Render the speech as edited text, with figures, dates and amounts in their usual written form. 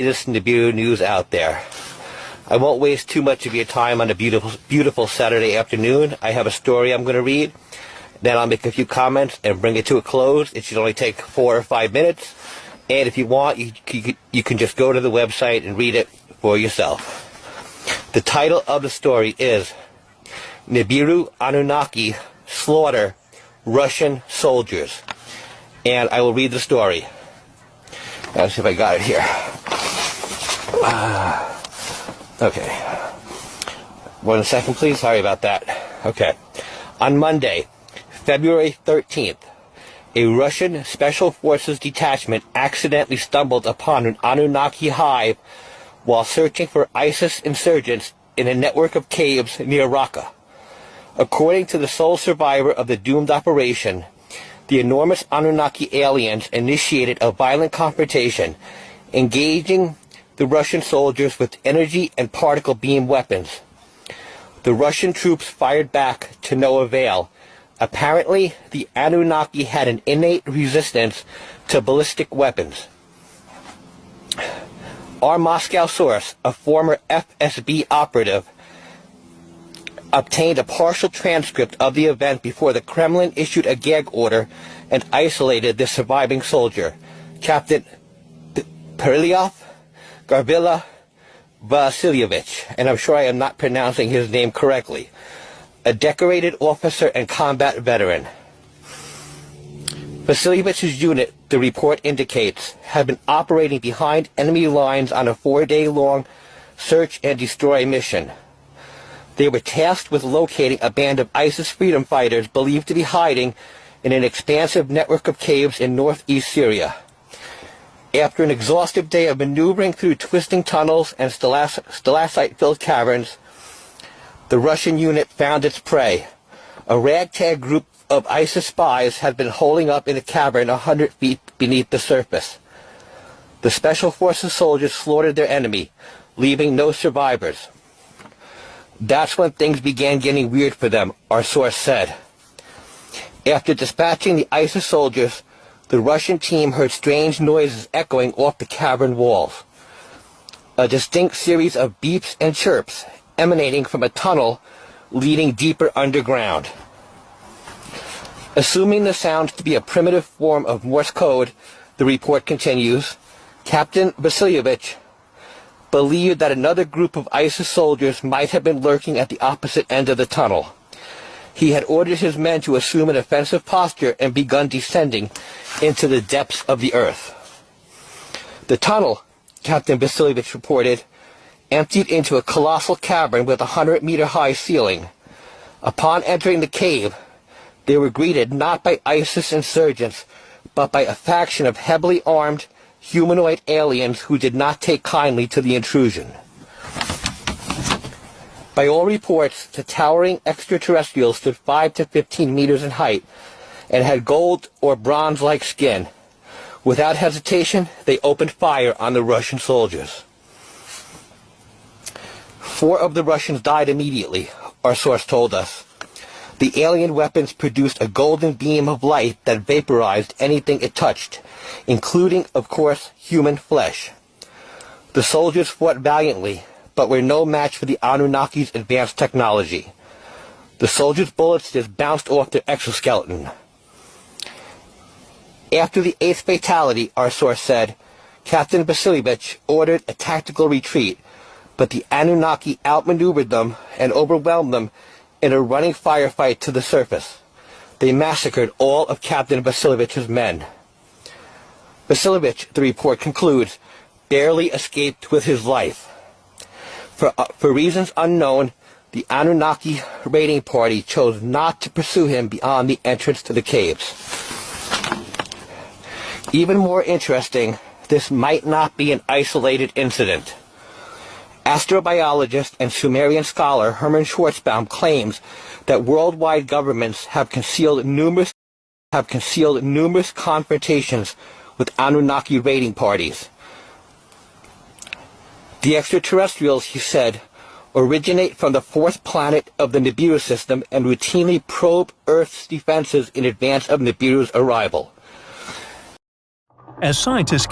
latest Nibiru news out there. I won't waste too much of your time on a beautiful Saturday afternoon. I have a story I'm going to read. Then I'll make a few comments and bring it to a close. It should only take 4 or 5 minutes. And if you want, you can just go to the website and read it for yourself. The title of the story is Nibiru Annunaki Slaughter Russian Soldiers. And I will read the story. Let's see if I got it here. Okay. 1 second, please. Sorry about that. Okay. On Monday, February 13th, a Russian Special Forces detachment accidentally stumbled upon an Annunaki hive while searching for ISIS insurgents in a network of caves near Raqqa. According to the sole survivor of the doomed operation, the enormous Annunaki aliens initiated a violent confrontation, engaging the Russian soldiers with energy and particle beam weapons. The Russian troops fired back to no avail. Apparently, the Annunaki had an innate resistance to ballistic weapons. Our Moscow source, a former FSB operative, obtained a partial transcript of the event before the Kremlin issued a gag order and isolated the surviving soldier, Captain Perlyov Garvila Vasilyevich, and I'm sure I am not pronouncing his name correctly, a decorated officer and combat veteran. Vasilyevich's unit, the report indicates, had been operating behind enemy lines on a 4-day-long search and destroy mission. They were tasked with locating a band of ISIS freedom fighters believed to be hiding in an expansive network of caves in northeast Syria. After an exhaustive day of maneuvering through twisting tunnels and stalactite-filled caverns, the Russian unit found its prey. A ragtag group of ISIS spies had been holing up in a cavern 100 feet beneath the surface. The Special Forces soldiers slaughtered their enemy, leaving no survivors. That's when things began getting weird for them, our source said. After dispatching the ISIS soldiers, the Russian team heard strange noises echoing off the cavern walls. A distinct series of beeps and chirps emanating from a tunnel leading deeper underground. Assuming the sounds to be a primitive form of Morse code, the report continues, Captain Vasilyevich believed that another group of ISIS soldiers might have been lurking at the opposite end of the tunnel. He had ordered his men to assume an offensive posture and begun descending into the depths of the earth. The tunnel, Captain Vasilyevich reported, emptied into a colossal cavern with a 100-meter-high ceiling. Upon entering the cave, they were greeted not by ISIS insurgents, but by a faction of heavily armed, humanoid aliens who did not take kindly to the intrusion. By all reports, the towering extraterrestrials stood 5 to 15 meters in height and had gold or bronze-like skin. Without hesitation, they opened fire on the Russian soldiers. 4 of the Russians died immediately, our source told us. The alien weapons produced a golden beam of light that vaporized anything it touched, including, of course, human flesh. The soldiers fought valiantly, but were no match for the Annunnaki's advanced technology. The soldiers' bullets just bounced off their exoskeleton. After the 8th fatality, our source said, Captain Vasilyevich ordered a tactical retreat, but the Annunaki outmaneuvered them and overwhelmed them in a running firefight to the surface. They massacred all of Captain Vasilyevich's men. Vasilyevich, the report concludes, barely escaped with his life. For reasons unknown, the Annunaki raiding party chose not to pursue him beyond the entrance to the caves. Even more interesting, this might not be an isolated incident. Astrobiologist and Sumerian scholar Hermann Schwarzbaum claims that worldwide governments have concealed numerous confrontations with Anunnaki raiding parties. The extraterrestrials, he said, originate from the 4th planet of the Nibiru system and routinely probe Earth's defenses in advance of Nibiru's arrival. As scientists